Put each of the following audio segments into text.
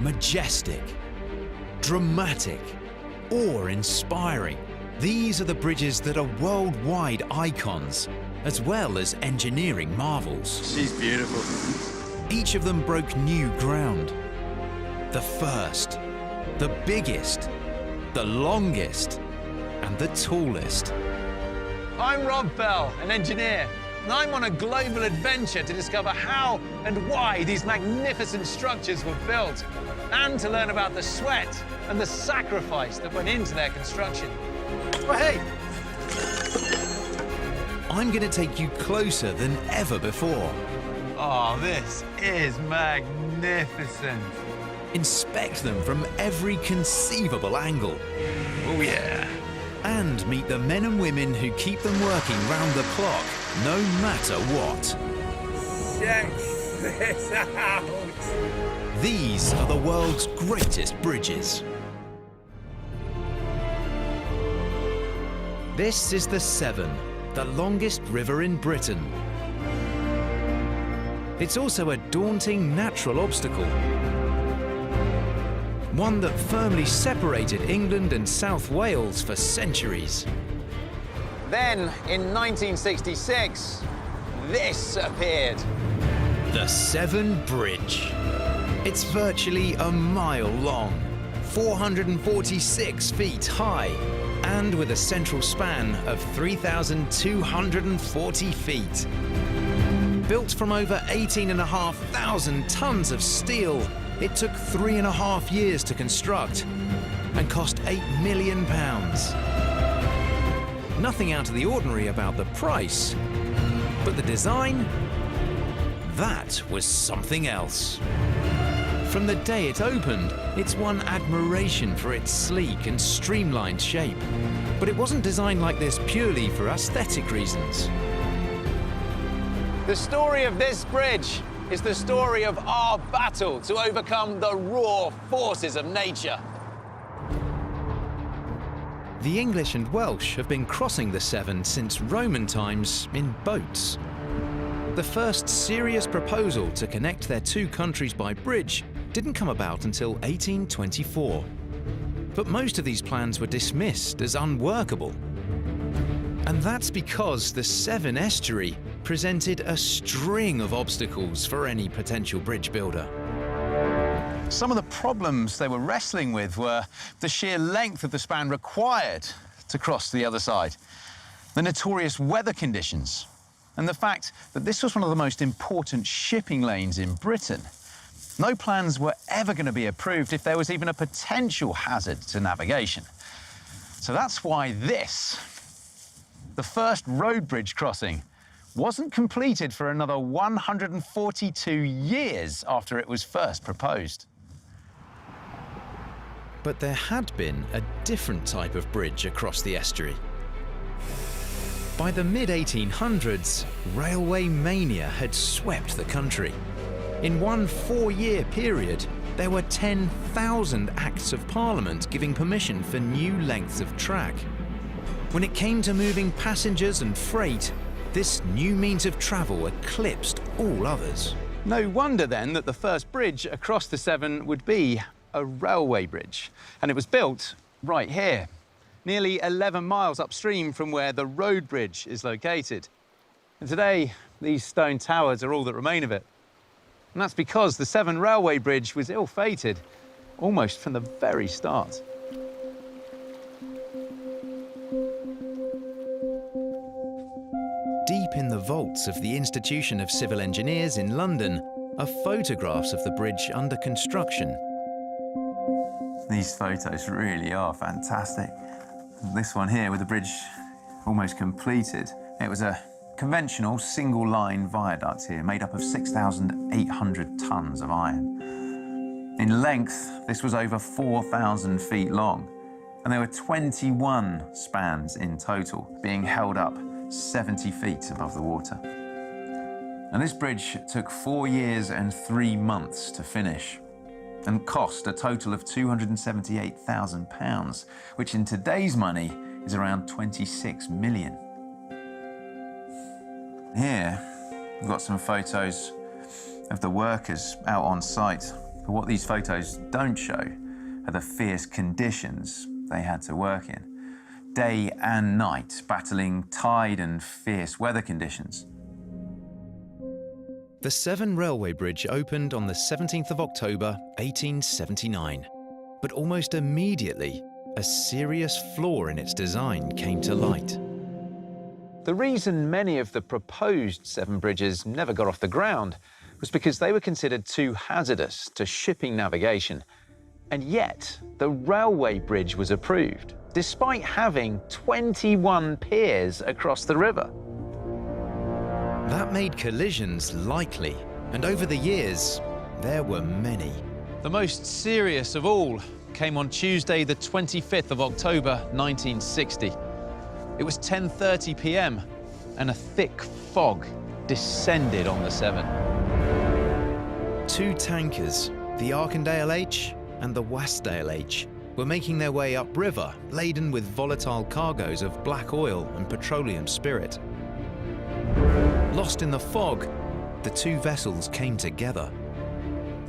majestic, dramatic, awe-inspiring. These are the bridges that are worldwide icons, as well as engineering marvels. She's beautiful. Each of them broke new ground. The first, the biggest, the longest, and the tallest. I'm Rob Bell, an engineer, and I'm on a global adventure to discover how and why these magnificent structures were built, and to learn about the sweat and the sacrifice that went into their construction. Oh, hey! I'm going to take you closer than ever before. Oh, this is magnificent. Inspect them from every conceivable angle. Oh, yeah. And meet the men and women who keep them working round the clock, no matter what. Check this out! These are the world's greatest bridges. This is the Severn, the longest river in Britain. It's also a daunting natural obstacle. One that firmly separated England and South Wales for centuries. Then, in 1966, this appeared. The Severn Bridge. It's virtually a mile long, 446 feet high, and with a central span of 3,240 feet. Built from over 18,500 tons of steel, it took 3.5 years to construct and cost £8 million. Nothing out of the ordinary about the price, but the design, that was something else. From the day it opened, it's won admiration for its sleek and streamlined shape. But it wasn't designed like this purely for aesthetic reasons. The story of this bridge is the story of our battle to overcome the raw forces of nature. The English and Welsh have been crossing the Severn since Roman times in boats. The first serious proposal to connect their two countries by bridge didn't come about until 1824. But most of these plans were dismissed as unworkable. And that's because the Severn estuary presented a string of obstacles for any potential bridge builder. Some of the problems they were wrestling with were the sheer length of the span required to cross to the other side, the notorious weather conditions, and the fact that this was one of the most important shipping lanes in Britain. No plans were ever going to be approved if there was even a potential hazard to navigation. So that's why this, the first road bridge crossing, wasn't completed for another 142 years after it was first proposed. But there had been a different type of bridge across the estuary. By the mid-1800s, railway mania had swept the country. In one 4-year period, there were 10,000 Acts of Parliament giving permission for new lengths of track. When it came to moving passengers and freight, this new means of travel eclipsed all others. No wonder then that the first bridge across the Severn would be a railway bridge. And it was built right here, nearly 11 miles upstream from where the road bridge is located. And today, these stone towers are all that remain of it. And that's because the Severn Railway Bridge was ill-fated, almost from the very start. Deep in the vaults of the Institution of Civil Engineers in London are photographs of the bridge under construction. These photos really are fantastic. This one here with the bridge almost completed. It was a conventional single-line viaduct here, made up of 6,800 tons of iron. In length, this was over 4,000 feet long, and there were 21 spans in total, being held up 70 feet above the water. And this bridge took 4 years and 3 months to finish, and cost a total of £278,000, which in today's money is around 26 million. Here, we've got some photos of the workers out on site But what these photos don't show are the fierce conditions they had to work in. Day and night, battling tide and fierce weather conditions. The Severn Railway Bridge opened on the 17th of October 1879, but almost immediately, a serious flaw in its design came to light. The reason many of the proposed Severn bridges never got off the ground was because they were considered too hazardous to shipping navigation. And yet, the railway bridge was approved, despite having 21 piers across the river. That made collisions likely, and over the years, there were many. The most serious of all came on Tuesday, the 25th of October, 1960. It was 10:30 p.m. and a thick fog descended on the Severn. Two tankers, the Arkandale H and the Wasdale H, were making their way upriver, laden with volatile cargoes of black oil and petroleum spirit. Lost in the fog, the two vessels came together.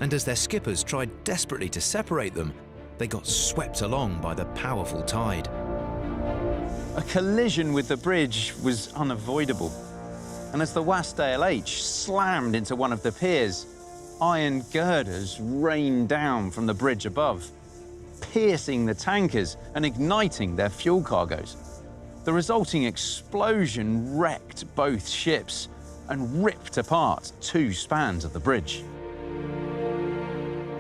And as their skippers tried desperately to separate them, they got swept along by the powerful tide. A collision with the bridge was unavoidable. And as the Wasdale H slammed into one of the piers, iron girders rained down from the bridge above, piercing the tankers and igniting their fuel cargoes. The resulting explosion wrecked both ships and ripped apart two spans of the bridge.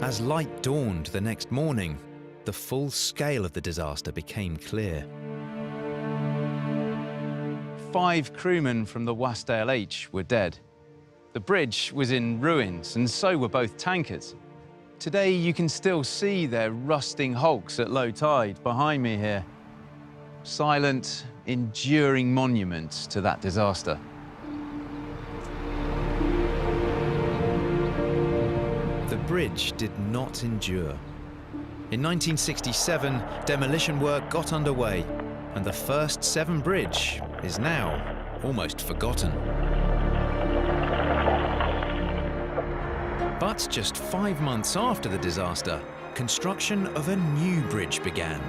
As light dawned the next morning, the full scale of the disaster became clear. 5 crewmen from the Wasdale H were dead. The bridge was in ruins, and so were both tankers. Today, you can still see their rusting hulks at low tide behind me here. Silent, enduring monuments to that disaster. The bridge did not endure. In 1967, demolition work got underway, and the first Severn Bridge is now almost forgotten. But just 5 months after the disaster, construction of a new bridge began.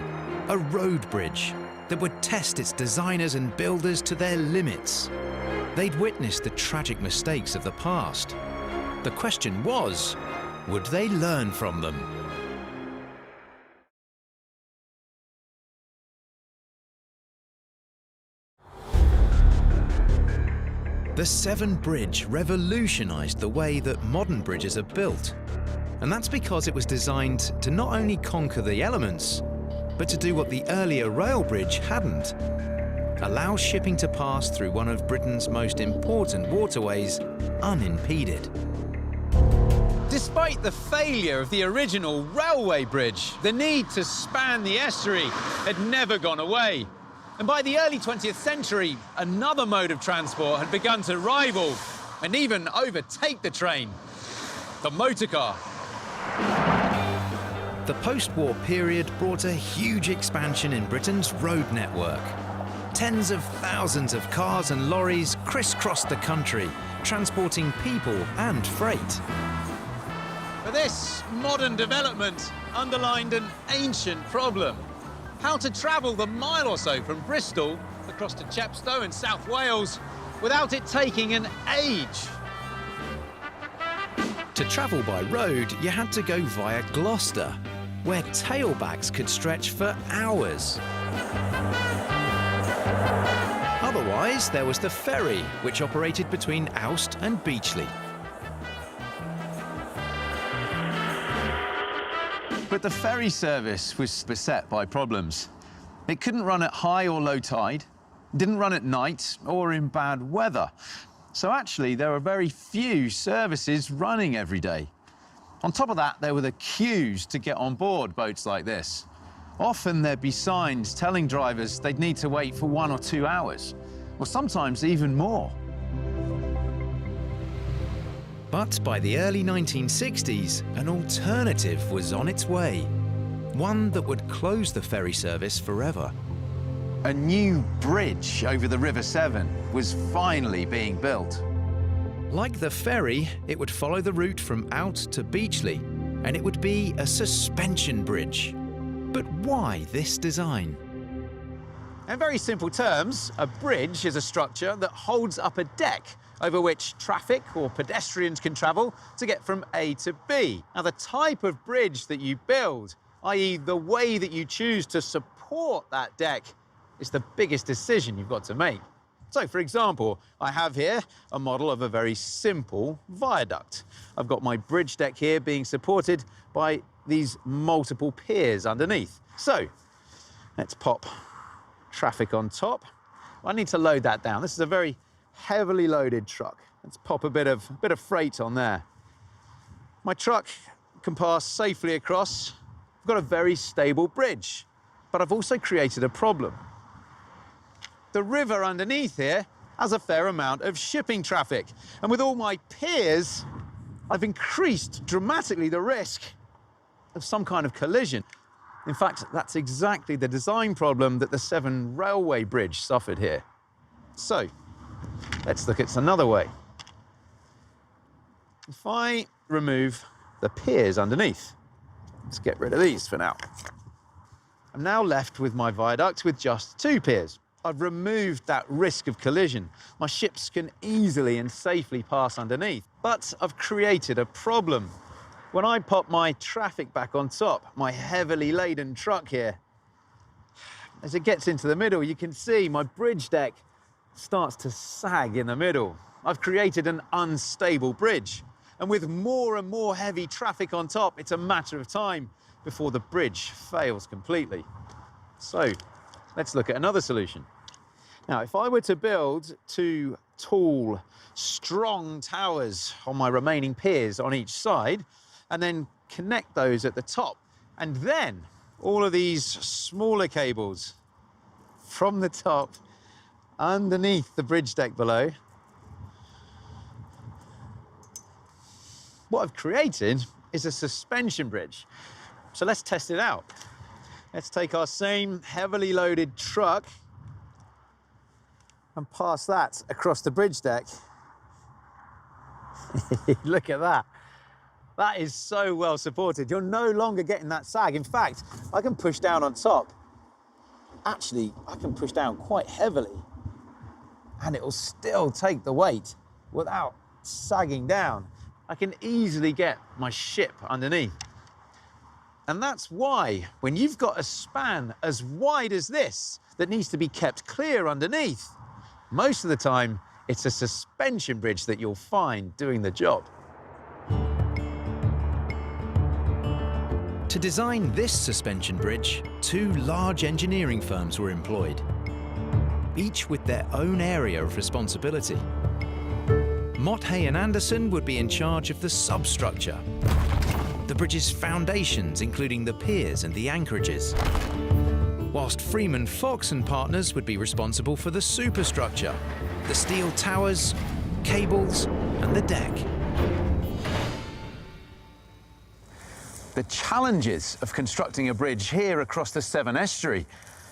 A road bridge that would test its designers and builders to their limits. They'd witnessed the tragic mistakes of the past. The question was, would they learn from them? The Severn Bridge revolutionized the way that modern bridges are built. And that's because it was designed to not only conquer the elements, but to do what the earlier rail bridge hadn't. Allow shipping to pass through one of Britain's most important waterways unimpeded. Despite the failure of the original railway bridge, the need to span the estuary had never gone away. And by the early 20th century, another mode of transport had begun to rival and even overtake the train: the motorcar. The post-war period brought a huge expansion in Britain's road network. Tens of thousands of cars and lorries crisscrossed the country, transporting people and freight. But this modern development underlined an ancient problem: how to travel the mile or so from Bristol across to Chepstow in South Wales without it taking an age. To travel by road, you had to go via Gloucester, where tailbacks could stretch for hours. Otherwise, there was the ferry, which operated between Aust and Beachley. But the ferry service was beset by problems. It couldn't run at high or low tide, didn't run at night or in bad weather. So actually, there were very few services running every day. On top of that, there were the queues to get on board boats like this. Often there'd be signs telling drivers they'd need to wait for 1 or 2 hours, or sometimes even more. But by the early 1960s, an alternative was on its way. One that would close the ferry service forever. A new bridge over the River Severn was finally being built. Like the ferry, it would follow the route from Out to Beachley, and it would be a suspension bridge. But why this design? In very simple terms, a bridge is a structure that holds up a deck over which traffic or pedestrians can travel to get from A to B. Now, the type of bridge that you build, i.e. the way that you choose to support that deck, is the biggest decision you've got to make. So, for example, I have here a model of a very simple viaduct. I've got my bridge deck here being supported by these multiple piers underneath. So, let's pop traffic on top. I need to load that down. This is a very heavily loaded truck. Let's pop a bit of freight on there. My truck can pass safely across. I've got a very stable bridge, but I've also created a problem. The river underneath here has a fair amount of shipping traffic, and with all my piers, I've increased dramatically the risk of some kind of collision. In fact, that's exactly the design problem that the Severn Railway Bridge suffered here. So, let's look at another way. If I remove the piers underneath, let's get rid of these for now. I'm now left with my viaduct with just 2 piers. I've removed that risk of collision. My ships can easily and safely pass underneath. But I've created a problem. When I pop my traffic back on top, my heavily laden truck here, as it gets into the middle, you can see my bridge deck starts to sag in the middle. I've created an unstable bridge. And with more and more heavy traffic on top, it's a matter of time before the bridge fails completely. So let's look at another solution. Now, if I were to build 2 tall, strong towers on my remaining piers on each side, and then connect those at the top, and then all of these smaller cables from the top underneath the bridge deck below, what I've created is a suspension bridge. So let's test it out. Let's take our same heavily loaded truck and pass that across the bridge deck. Look at that. That is so well supported. You're no longer getting that sag. In fact, I can push down on top. Actually, I can push down quite heavily, and it will still take the weight without sagging down. I can easily get my ship underneath. And that's why, when you've got a span as wide as this that needs to be kept clear underneath, most of the time, it's a suspension bridge that you'll find doing the job. To design this suspension bridge, 2 large engineering firms were employed, each with their own area of responsibility. Mott, Hay and Anderson would be in charge of the substructure, the bridge's foundations, including the piers and the anchorages, whilst Freeman, Fox and Partners would be responsible for the superstructure, the steel towers, cables and the deck. The challenges of constructing a bridge here across the Severn estuary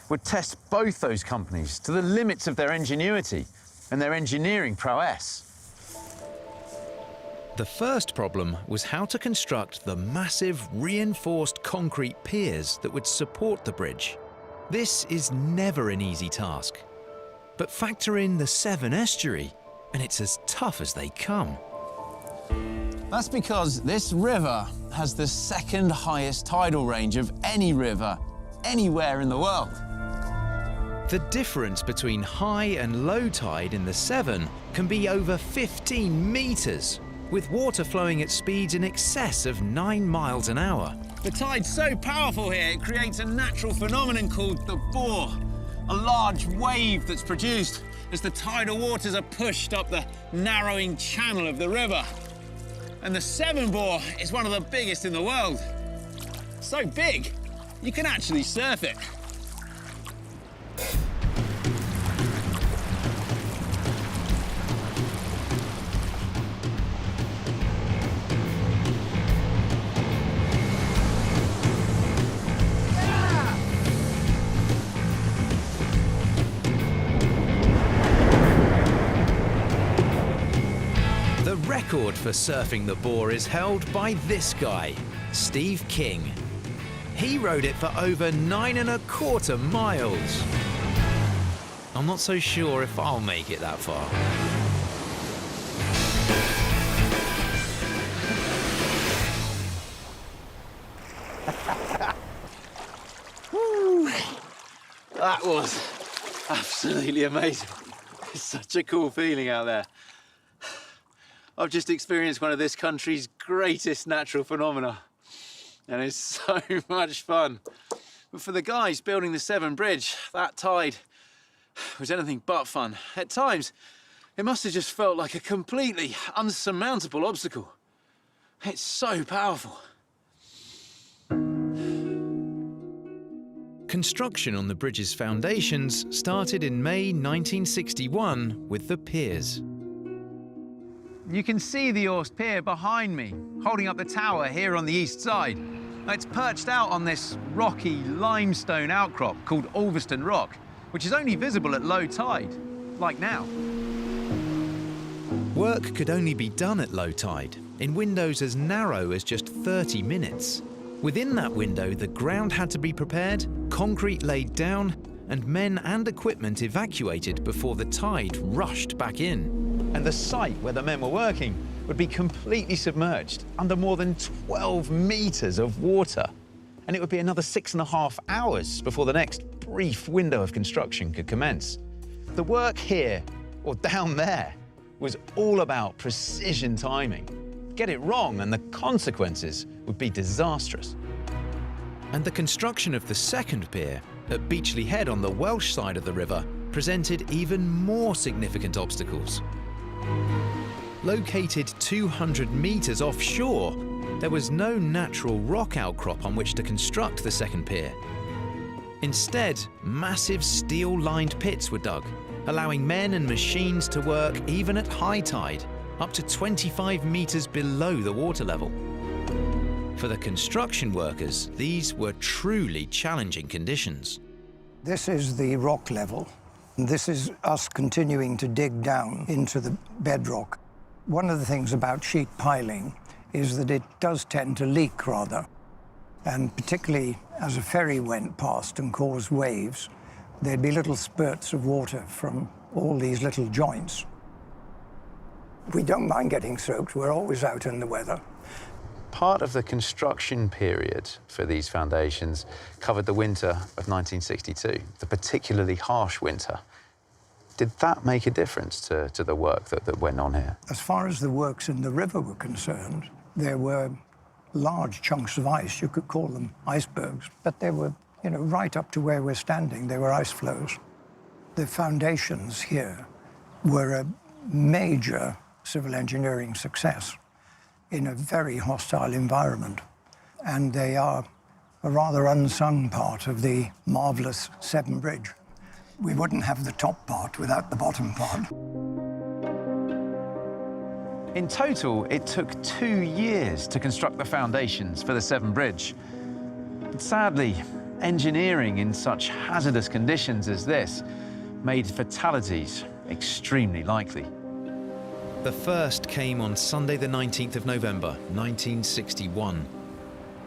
would test both those companies to the limits of their ingenuity and their engineering prowess. The first problem was how to construct the massive reinforced concrete piers that would support the bridge. This is never an easy task. But factor in the Severn estuary, and it's as tough as they come. That's because this river has the 2nd highest tidal range of any river anywhere in the world. The difference between high and low tide in the Severn can be over 15 meters, with water flowing at speeds in excess of 9 miles an hour. The tide's so powerful here, it creates a natural phenomenon called the bore, a large wave that's produced as the tidal waters are pushed up the narrowing channel of the river. And the Severn bore is one of the biggest in the world. So big, you can actually surf it. The record for surfing the bore is held by this guy, Steve King. He rode it for over 9¼ miles. I'm not so sure if I'll make it that far. Woo! That was absolutely amazing. It's such a cool feeling out there. I've just experienced one of this country's greatest natural phenomena, and it's so much fun. But for the guys building the Severn Bridge, that tide was anything but fun. At times, it must have just felt like a completely unsurmountable obstacle. It's so powerful. Construction on the bridge's foundations started in May 1961 with the piers. You can see the Orst Pier behind me, holding up the tower here on the east side. It's perched out on this rocky limestone outcrop called Ulverston Rock, which is only visible at low tide, like now. Work could only be done at low tide, in windows as narrow as just 30 minutes. Within that window, the ground had to be prepared, concrete laid down, and men and equipment evacuated before the tide rushed back in. And the site where the men were working would be completely submerged under more than 12 meters of water. And it would be another 6½ hours before the next brief window of construction could commence. The work here, or down there, was all about precision timing. Get it wrong and the consequences would be disastrous. And the construction of the second pier, at Beachley Head on the Welsh side of the river, presented even more significant obstacles. Located 200 meters offshore, there was no natural rock outcrop on which to construct the second pier. Instead, massive steel-lined pits were dug, allowing men and machines to work even at high tide, up to 25 meters below the water level. For the construction workers, these were truly challenging conditions. This is the rock level. This is us continuing to dig down into the bedrock. One of the things about sheet piling is that it does tend to leak rather. And particularly as a ferry went past and caused waves, there'd be little spurts of water from all these little joints. We don't mind getting soaked. We're always out in the weather. Part of the construction period for these foundations covered the winter of 1962, the particularly harsh winter. Did that make a difference to the work that went on here? As far as the works in the river were concerned, there were large chunks of ice. You could call them icebergs, but they were, right up to where we're standing, there were ice flows. The foundations here were a major civil engineering success in a very hostile environment. And they are a rather unsung part of the marvellous Severn Bridge. We wouldn't have the top part without the bottom part. In total, it took 2 years to construct the foundations for the Severn Bridge. But sadly, engineering in such hazardous conditions as this made fatalities extremely likely. The first came on Sunday the 19th of November, 1961.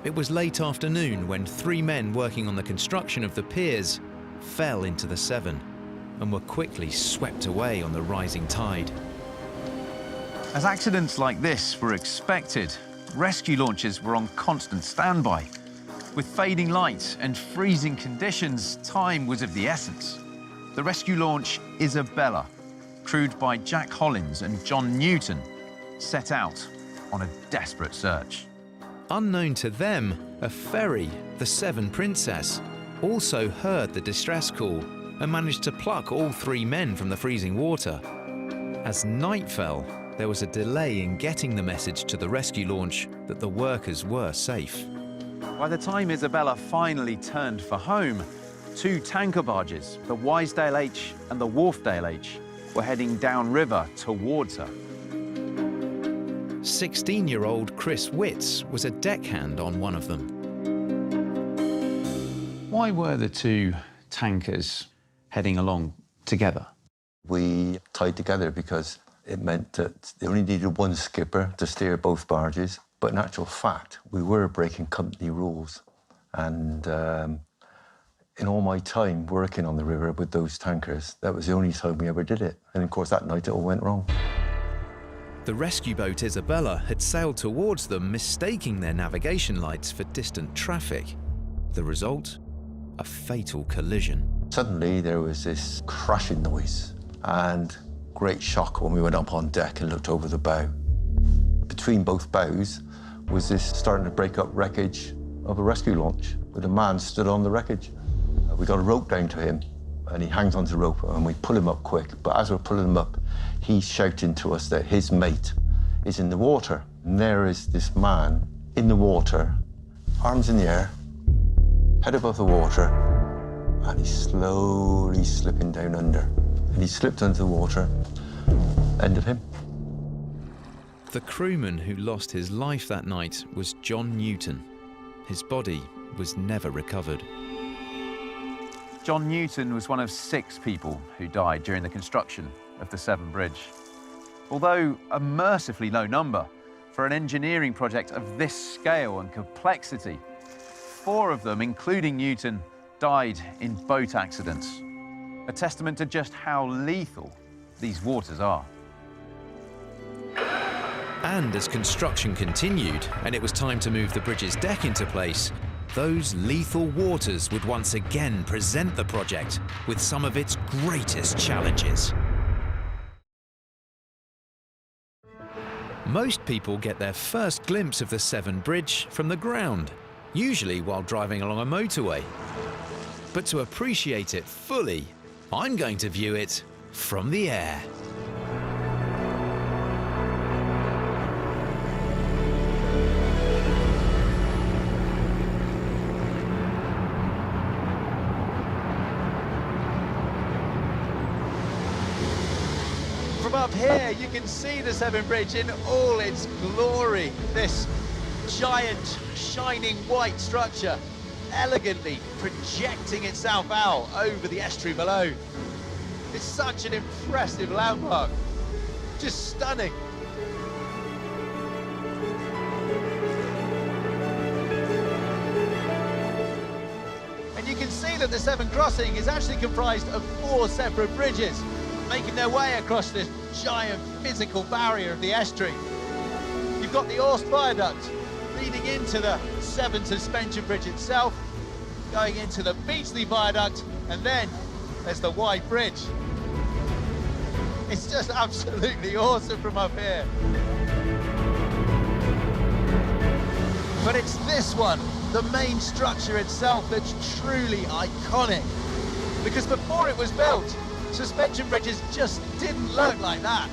It was late afternoon when 3 men working on the construction of the piers fell into the Severn and were quickly swept away on the rising tide. As accidents like this were expected, rescue launches were on constant standby. With fading light and freezing conditions, time was of the essence. The rescue launch Isabella, crewed by Jack Hollins and John Newton, set out on a desperate search. Unknown to them, a ferry, the Severn Princess, also heard the distress call and managed to pluck all 3 men from the freezing water. As night fell, there was a delay in getting the message to the rescue launch that the workers were safe. By the time Isabella finally turned for home, 2 tanker barges, the Wisedale H and the Wharfdale H, were heading downriver towards her. 16-year-old Chris Witts was a deckhand on one of them. Why were the 2 tankers heading along together? We tied together because it meant that they only needed one skipper to steer both barges, But in actual fact, we were breaking company rules. And in all my time working on the river with those tankers, that was the only time we ever did it. And of course, that night it all went wrong. The rescue boat Isabella had sailed towards them, mistaking their navigation lights for distant traffic. The result? A fatal collision. Suddenly, there was this crashing noise and great shock when we went up on deck and looked over the bow. Between both bows was this starting to break up wreckage of a rescue launch with a man stood on the wreckage. We got a rope down to him and he hangs onto the rope and we pull him up quick. But as we're pulling him up, he's shouting to us that his mate is in the water. And there is this man in the water, arms in the air, head above the water, and he's slowly slipping down under. And he slipped under the water, end of him. The crewman who lost his life that night was John Newton. His body was never recovered. John Newton was one of 6 people who died during the construction of the Severn Bridge. Although a mercifully low number for an engineering project of this scale and complexity, 4 of them, including Newton, died in boat accidents. A testament to just how lethal these waters are. And as construction continued and it was time to move the bridge's deck into place, those lethal waters would once again present the project with some of its greatest challenges. Most people get their first glimpse of the Severn Bridge from the ground, usually while driving along a motorway. But to appreciate it fully, I'm going to view it from the air. From up here, you can see the Severn Bridge in all its glory. This giant, shining white structure, elegantly projecting itself out over the estuary below. It's such an impressive landmark. Just stunning. And you can see that the Severn crossing is actually comprised of 4 separate bridges, making their way across this giant physical barrier of the estuary. You've got the Orst Viaduct leading into the Severn Suspension Bridge itself, going into the Beachley Viaduct, and then there's the Wide Bridge. It's just absolutely awesome from up here. But it's this one, the main structure itself, that's truly iconic. Because before it was built, suspension bridges just didn't look like that.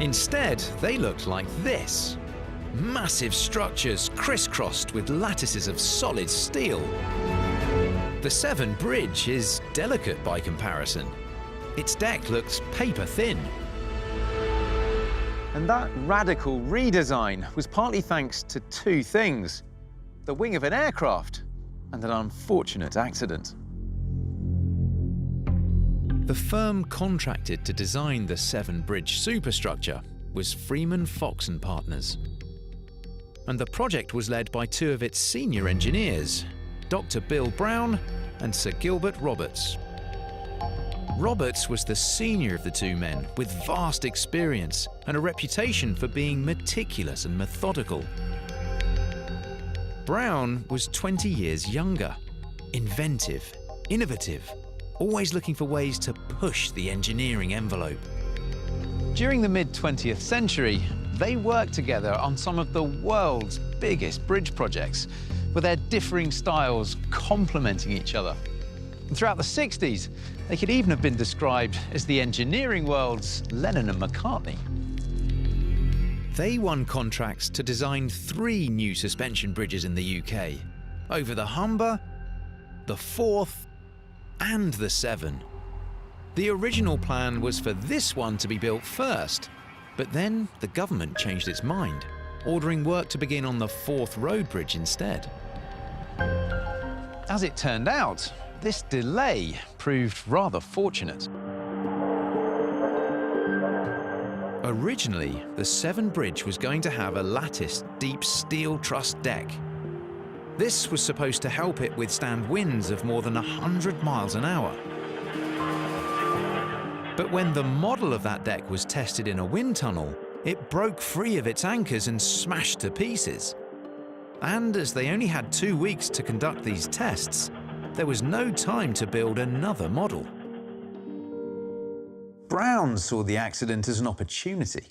Instead, they looked like this. Massive structures crisscrossed with lattices of solid steel. The Severn Bridge is delicate by comparison. Its deck looks paper thin. And that radical redesign was partly thanks to 2 things: the wing of an aircraft and an unfortunate accident. The firm contracted to design the Severn Bridge superstructure was Freeman Fox and Partners. And the project was led by 2 of its senior engineers, Dr. Bill Brown and Sir Gilbert Roberts. Roberts was the senior of the 2 men, with vast experience and a reputation for being meticulous and methodical. Brown was 20 years younger, inventive, innovative, always looking for ways to push the engineering envelope. During the mid-20th century, they worked together on some of the world's biggest bridge projects, with their differing styles complementing each other. And throughout the 60s, they could even have been described as the engineering world's Lennon and McCartney. They won contracts to design 3 new suspension bridges in the UK, over the Humber, the Forth, and the Severn. The original plan was for this one to be built first, but then the government changed its mind, ordering work to begin on the Forth Road Bridge instead. As it turned out, this delay proved rather fortunate. A Originally, the Severn Bridge was going to have a latticed, deep steel truss deck. This was supposed to help it withstand winds of more than 100 miles an hour. But when the model of that deck was tested in a wind tunnel, it broke free of its anchors and smashed to pieces. And as they only had 2 weeks to conduct these tests, there was no time to build another model. Brown saw the accident as an opportunity.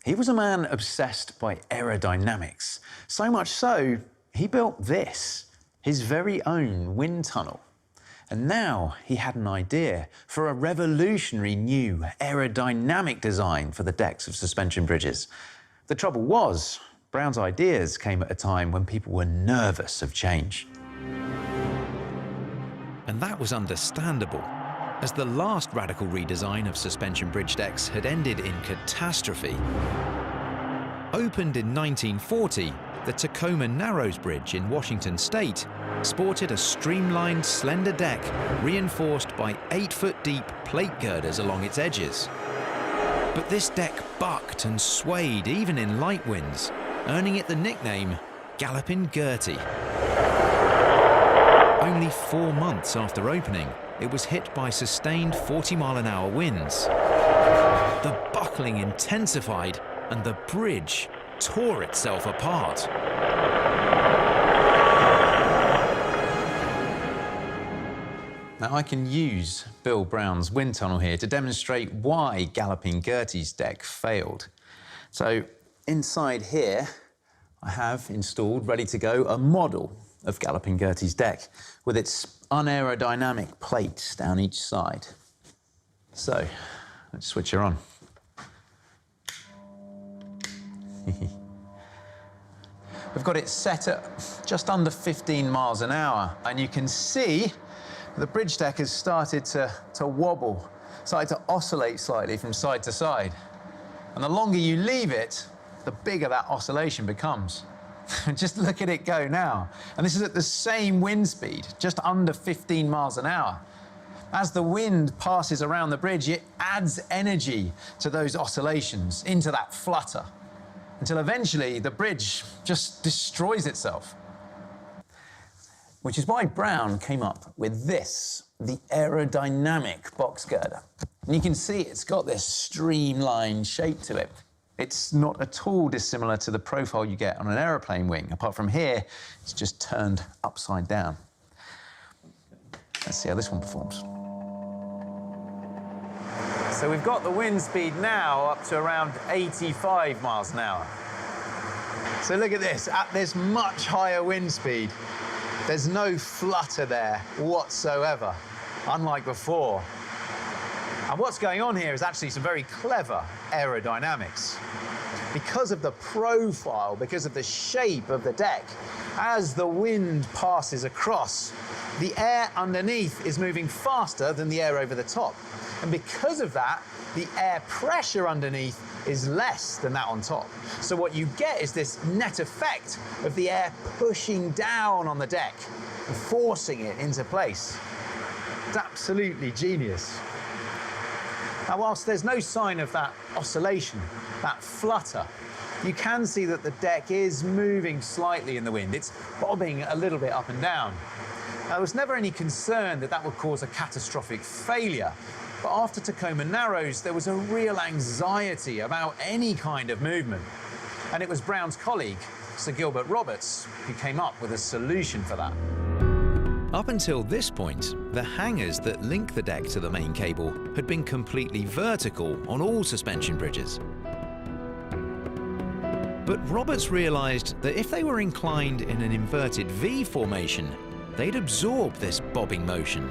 He was a man obsessed by aerodynamics, so much so he built this, his very own wind tunnel. And now he had an idea for a revolutionary new aerodynamic design for the decks of suspension bridges. The trouble was, Brown's ideas came at a time when people were nervous of change. And that was understandable, as the last radical redesign of suspension bridge decks had ended in catastrophe. Opened in 1940, the Tacoma Narrows Bridge in Washington State sported a streamlined, slender deck reinforced by 8-foot-deep plate girders along its edges. But this deck bucked and swayed even in light winds, earning it the nickname Gallopin' Gertie. Only 4 months after opening, it was hit by sustained 40-mile-an-hour winds. The buckling intensified and the bridge tore itself apart. Now I can use Bill Brown's wind tunnel here to demonstrate why Galloping Gertie's deck failed. So inside here, I have installed, ready to go, a model of Galloping Gertie's deck with its unaerodynamic plates down each side. So let's switch her on. We've got it set at just under 15 miles an hour, and you can see the bridge deck has started to wobble, started to oscillate slightly from side to side. And the longer you leave it, the bigger that oscillation becomes. Just look at it go now. And this is at the same wind speed, just under 15 miles an hour. As the wind passes around the bridge, it adds energy to those oscillations, into that flutter, until eventually the bridge just destroys itself. Which is why Brown came up with this, the aerodynamic box girder. And you can see it's got this streamlined shape to it. It's not at all dissimilar to the profile you get on an aeroplane wing. Apart from here, it's just turned upside down. Let's see how this one performs. So we've got the wind speed now up to around 85 miles an hour. So look at this, at this much higher wind speed, there's no flutter there whatsoever, unlike before. And what's going on here is actually some very clever aerodynamics. Because of the profile, because of the shape of the deck, as the wind passes across, the air underneath is moving faster than the air over the top. And because of that, the air pressure underneath is less than that on top. So what you get is this net effect of the air pushing down on the deck and forcing it into place. It's absolutely genius. Now, whilst there's no sign of that oscillation, that flutter, you can see that the deck is moving slightly in the wind. It's bobbing a little bit up and down. Now, there was never any concern that that would cause a catastrophic failure. But after Tacoma Narrows, there was a real anxiety about any kind of movement. And it was Brown's colleague, Sir Gilbert Roberts, who came up with a solution for that. Up until this point, the hangers that link the deck to the main cable had been completely vertical on all suspension bridges. But Roberts realized that if they were inclined in an inverted V formation, they'd absorb this bobbing motion.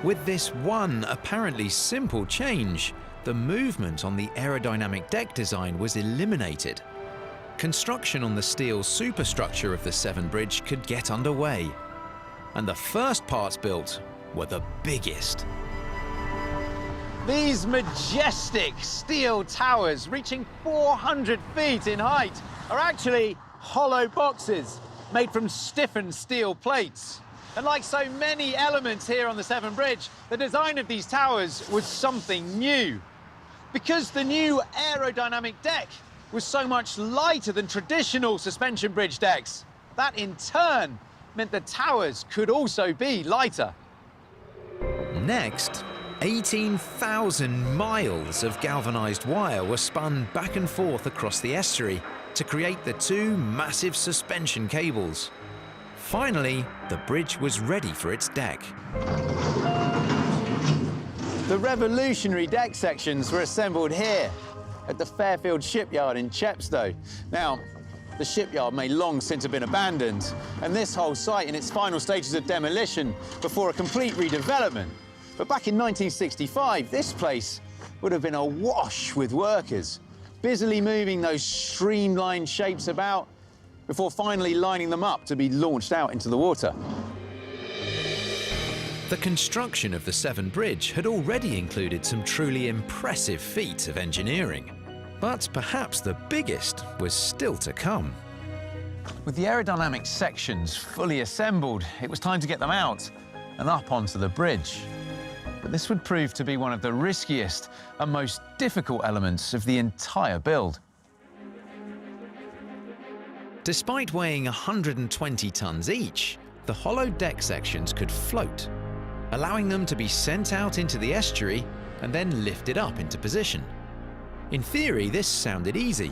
With this one apparently simple change, the movement on the aerodynamic deck design was eliminated. Construction on the steel superstructure of the Severn Bridge could get underway. And the first parts built were the biggest. These majestic steel towers, reaching 400 feet in height, are actually hollow boxes made from stiffened steel plates. And like so many elements here on the Severn Bridge, the design of these towers was something new. Because the new aerodynamic deck was so much lighter than traditional suspension bridge decks, that in turn meant the towers could also be lighter. Next, 18,000 miles of galvanized wire were spun back and forth across the estuary to create the two massive suspension cables. Finally, the bridge was ready for its deck. The revolutionary deck sections were assembled here at the Fairfield shipyard in Chepstow. Now, the shipyard may long since have been abandoned, and this whole site in its final stages of demolition before a complete redevelopment. But back in 1965, this place would have been awash with workers, busily moving those streamlined shapes about before finally lining them up to be launched out into the water. The construction of the Severn Bridge had already included some truly impressive feats of engineering. But perhaps the biggest was still to come. With the aerodynamic sections fully assembled, it was time to get them out and up onto the bridge. But this would prove to be one of the riskiest and most difficult elements of the entire build. Despite weighing 120 tons each, the hollow deck sections could float, allowing them to be sent out into the estuary and then lifted up into position. In theory, this sounded easy.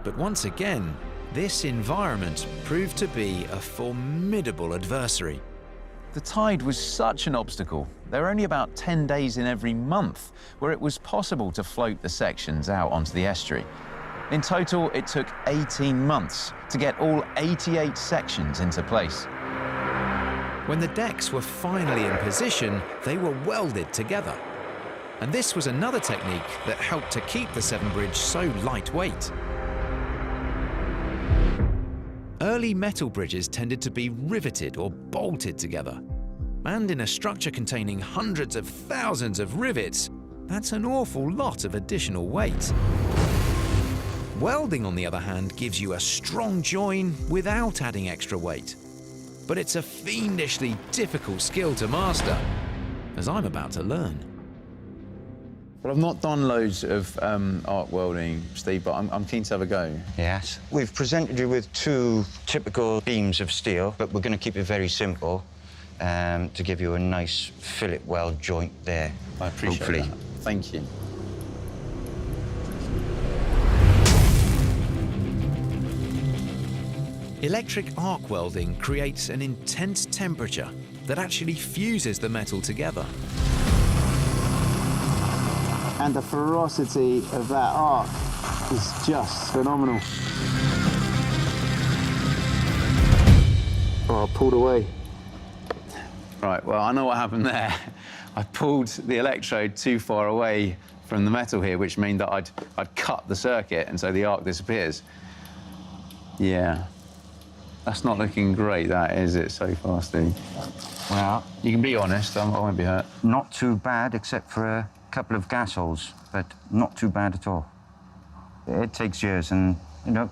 But once again, this environment proved to be a formidable adversary. The tide was such an obstacle. There were only about 10 days in every month where it was possible to float the sections out onto the estuary. In total, it took 18 months to get all 88 sections into place. When the decks were finally in position, they were welded together. And this was another technique that helped to keep the Severn Bridge so lightweight. Early metal bridges tended to be riveted or bolted together. And in a structure containing hundreds of thousands of rivets, that's an awful lot of additional weight. Welding, on the other hand, gives you a strong join without adding extra weight. But it's a fiendishly difficult skill to master, as I'm about to learn. Well, I've not done loads of arc welding, Steve, but I'm keen to have a go. Yes. We've presented you with two typical beams of steel, but we're going to keep it very simple to give you a nice fillet weld joint there. I appreciate that. Thank you. Electric arc welding creates an intense temperature that actually fuses the metal together. And the ferocity of that arc is just phenomenal. Oh, I pulled away. Right, well, I know what happened there. I pulled the electrode too far away from the metal here, which meant that I'd cut the circuit, and so the arc disappears. Yeah. That's not looking great, that, is it, so far, Steve? Well, You can be honest, I won't be hurt. not too bad, except for a couple of gas holes, but not too bad at all. It takes years, and, you know,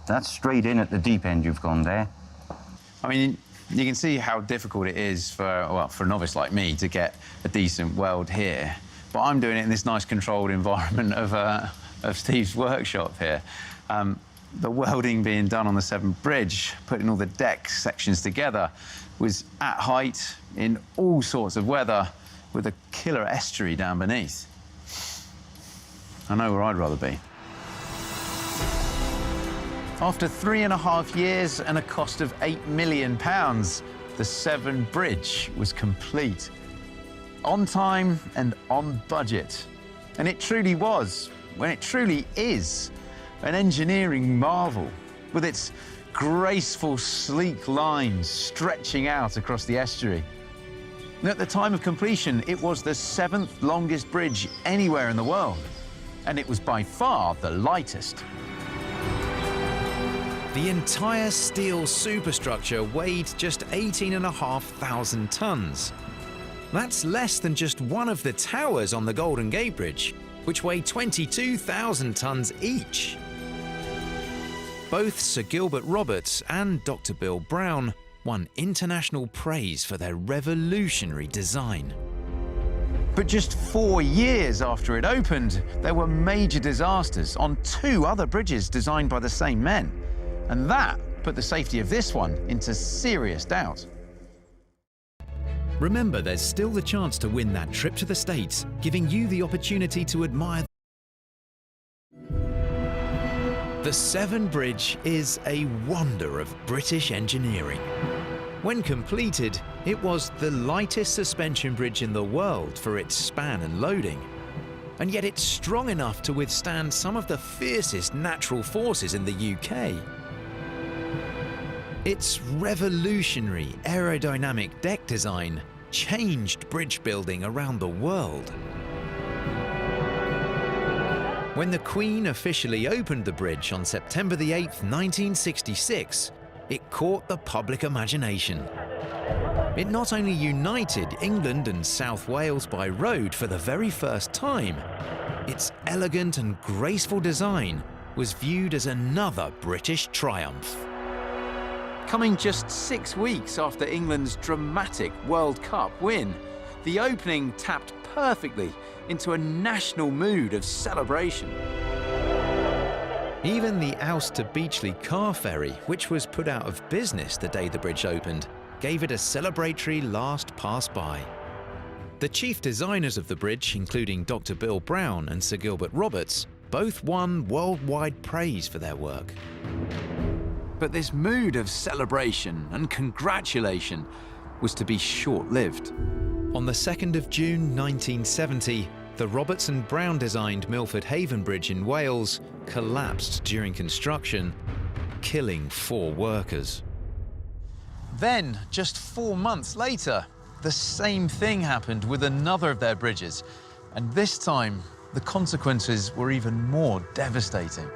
that's straight in at the deep end you've gone there. I mean, you can see how difficult it is for a novice like me to get a decent weld here. But I'm doing it in this nice controlled environment of Steve's workshop here. The welding being done on the Severn Bridge, putting all the deck sections together, was at height in all sorts of weather with a killer estuary down beneath. I know where I'd rather be. After 3.5 years and a cost of £8 million, the Severn Bridge was complete. On time and on budget. And it truly was, when it truly is, an engineering marvel, with its graceful, sleek lines stretching out across the estuary. And at the time of completion, it was the 7th longest bridge anywhere in the world, and it was by far the lightest. The entire steel superstructure weighed just 18,500 tons. That's less than just one of the towers on the Golden Gate Bridge, which weigh 22,000 tons each. Both Sir Gilbert Roberts and Dr. Bill Brown won international praise for their revolutionary design. But just 4 years after it opened, there were major disasters on 2 other bridges designed by the same men. And that put the safety of this one into serious doubt. Remember, there's still the chance to win that trip to the States, giving you the opportunity to admire. The Severn Bridge is a wonder of British engineering. When completed, it was the lightest suspension bridge in the world for its span and loading. And yet it's strong enough to withstand some of the fiercest natural forces in the UK. Its revolutionary aerodynamic deck design changed bridge building around the world. When the Queen officially opened the bridge on September the 8th, 1966, it caught the public imagination. It not only united England and South Wales by road for the very first time, its elegant and graceful design was viewed as another British triumph. Coming just 6 weeks after England's dramatic World Cup win, the opening tapped perfectly into a national mood of celebration. Even the Ouse to Beachley car ferry, which was put out of business the day the bridge opened, gave it a celebratory last pass by. The chief designers of the bridge, including Dr. Bill Brown and Sir Gilbert Roberts, both won worldwide praise for their work. But this mood of celebration and congratulation was to be short-lived. On the 2nd of June 1970, the Roberts and Brown designed Milford Haven Bridge in Wales collapsed during construction, killing 4 workers. Then, just 4 months later, the same thing happened with another of their bridges, and this time the consequences were even more devastating.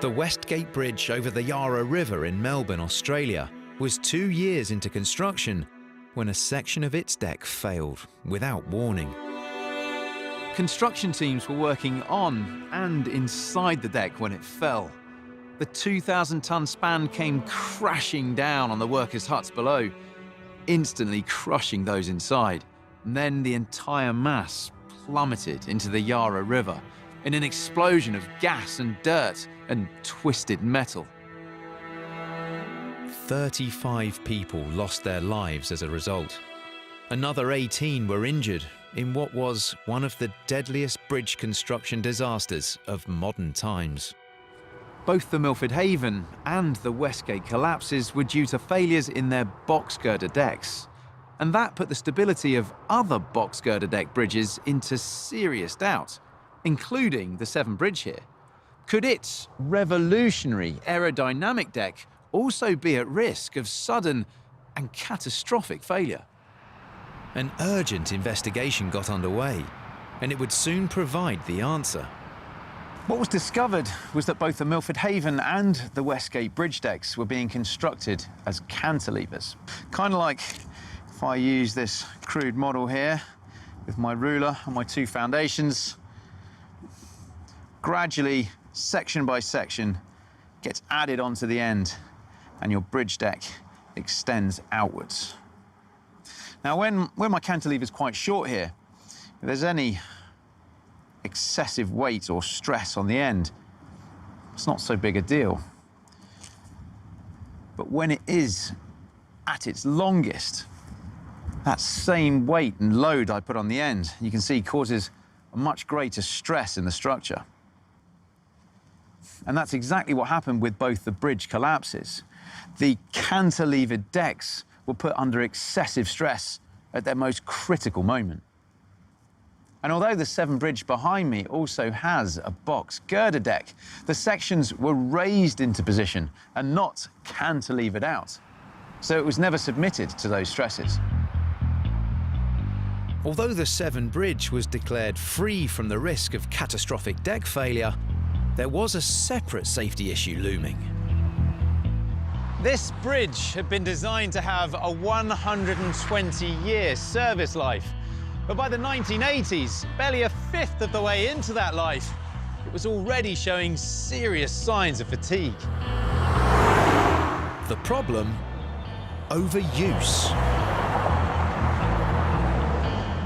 The Westgate Bridge over the Yarra River in Melbourne, Australia, was 2 years into construction when a section of its deck failed without warning. Construction teams were working on and inside the deck when it fell. The 2,000-ton span came crashing down on the workers' huts below, instantly crushing those inside. And then the entire mass plummeted into the Yarra River in an explosion of gas and dirt and twisted metal. 35 people lost their lives as a result. Another 18 were injured in what was one of the deadliest bridge construction disasters of modern times. Both the Milford Haven and the Westgate collapses were due to failures in their box girder decks. And that put the stability of other box girder deck bridges into serious doubt, including the Severn Bridge here. Could its revolutionary aerodynamic deck also be at risk of sudden and catastrophic failure? An urgent investigation got underway, and it would soon provide the answer. What was discovered was that both the Milford Haven and the Westgate bridge decks were being constructed as cantilevers. Kind of like if I use this crude model here with my ruler and my 2 foundations, gradually, section by section, gets added onto the end and your bridge deck extends outwards. Now, when my cantilever is quite short here, if there's any excessive weight or stress on the end, it's not so big a deal. But when it is at its longest, that same weight and load I put on the end, you can see causes a much greater stress in the structure. And that's exactly what happened with both the bridge collapses. The cantilevered decks were put under excessive stress at their most critical moment. And although the Severn Bridge behind me also has a box girder deck, the sections were raised into position and not cantilevered out. So it was never submitted to those stresses. Although the Severn Bridge was declared free from the risk of catastrophic deck failure, there was a separate safety issue looming. This bridge had been designed to have a 120-year service life. But by the 1980s, barely a fifth of the way into that life, it was already showing serious signs of fatigue. The problem? Overuse.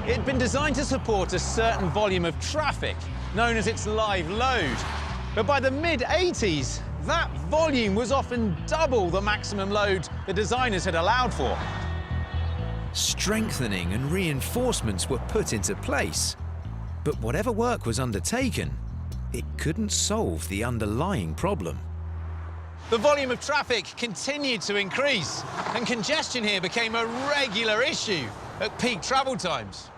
It had been designed to support a certain volume of traffic, known as its live load. But by the mid-80s, that volume was often double the maximum load the designers had allowed for. Strengthening and reinforcements were put into place, but whatever work was undertaken, it couldn't solve the underlying problem. The volume of traffic continued to increase, and congestion here became a regular issue at peak travel times.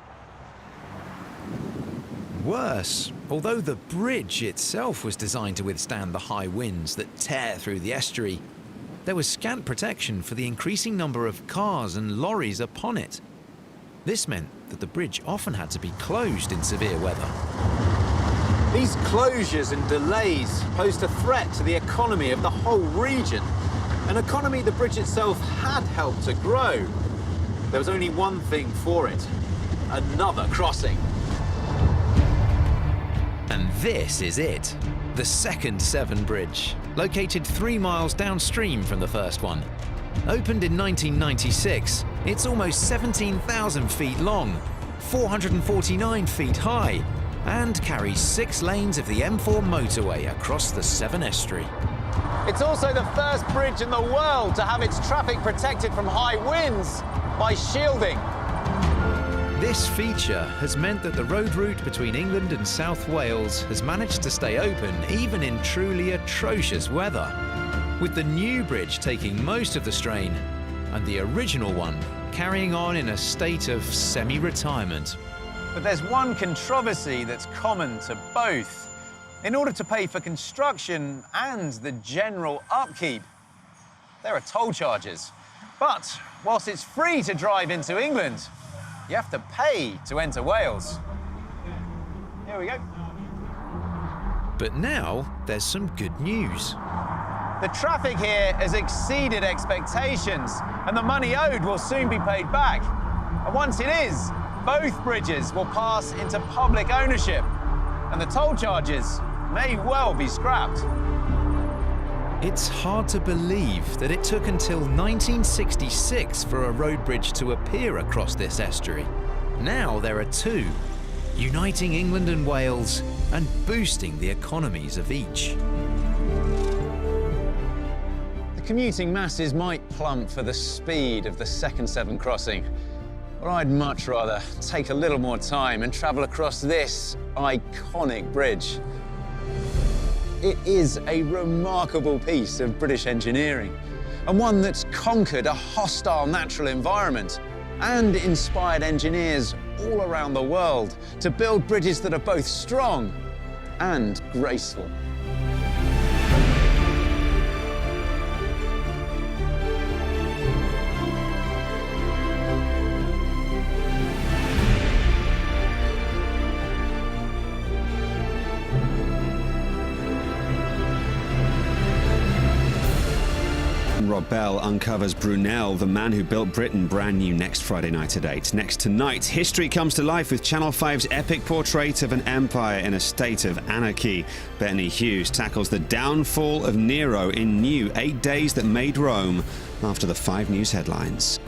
Worse, although the bridge itself was designed to withstand the high winds that tear through the estuary, there was scant protection for the increasing number of cars and lorries upon it. This meant that the bridge often had to be closed in severe weather. These closures and delays posed a threat to the economy of the whole region, an economy the bridge itself had helped to grow. There was only one thing for it: another crossing. And this is it, the second Severn Bridge, located 3 miles downstream from the first one. Opened in 1996, it's almost 17,000 feet long, 449 feet high, and carries 6 lanes of the M4 motorway across the Severn estuary. It's also the first bridge in the world to have its traffic protected from high winds by shielding. This feature has meant that the road route between England and South Wales has managed to stay open even in truly atrocious weather, with the new bridge taking most of the strain and the original one carrying on in a state of semi-retirement. But there's one controversy that's common to both. In order to pay for construction and the general upkeep, there are toll charges. But whilst it's free to drive into England, you have to pay to enter Wales. Here we go. But now there's some good news. The traffic here has exceeded expectations, and the money owed will soon be paid back. And once it is, both bridges will pass into public ownership, and the toll charges may well be scrapped. It's hard to believe that it took until 1966 for a road bridge to appear across this estuary. Now there are 2, uniting England and Wales and boosting the economies of each. The commuting masses might plump for the speed of the second Severn crossing, but I'd much rather take a little more time and travel across this iconic bridge. It is a remarkable piece of British engineering, and one that's conquered a hostile natural environment and inspired engineers all around the world to build bridges that are both strong and graceful. Rob Bell uncovers Brunel, the man who built Britain, brand new next Friday night at 8. Next tonight, history comes to life with Channel 5's epic portrait of an empire in a state of anarchy. Bethany Hughes tackles the downfall of Nero in new 8 Days That Made Rome after the 5 News headlines.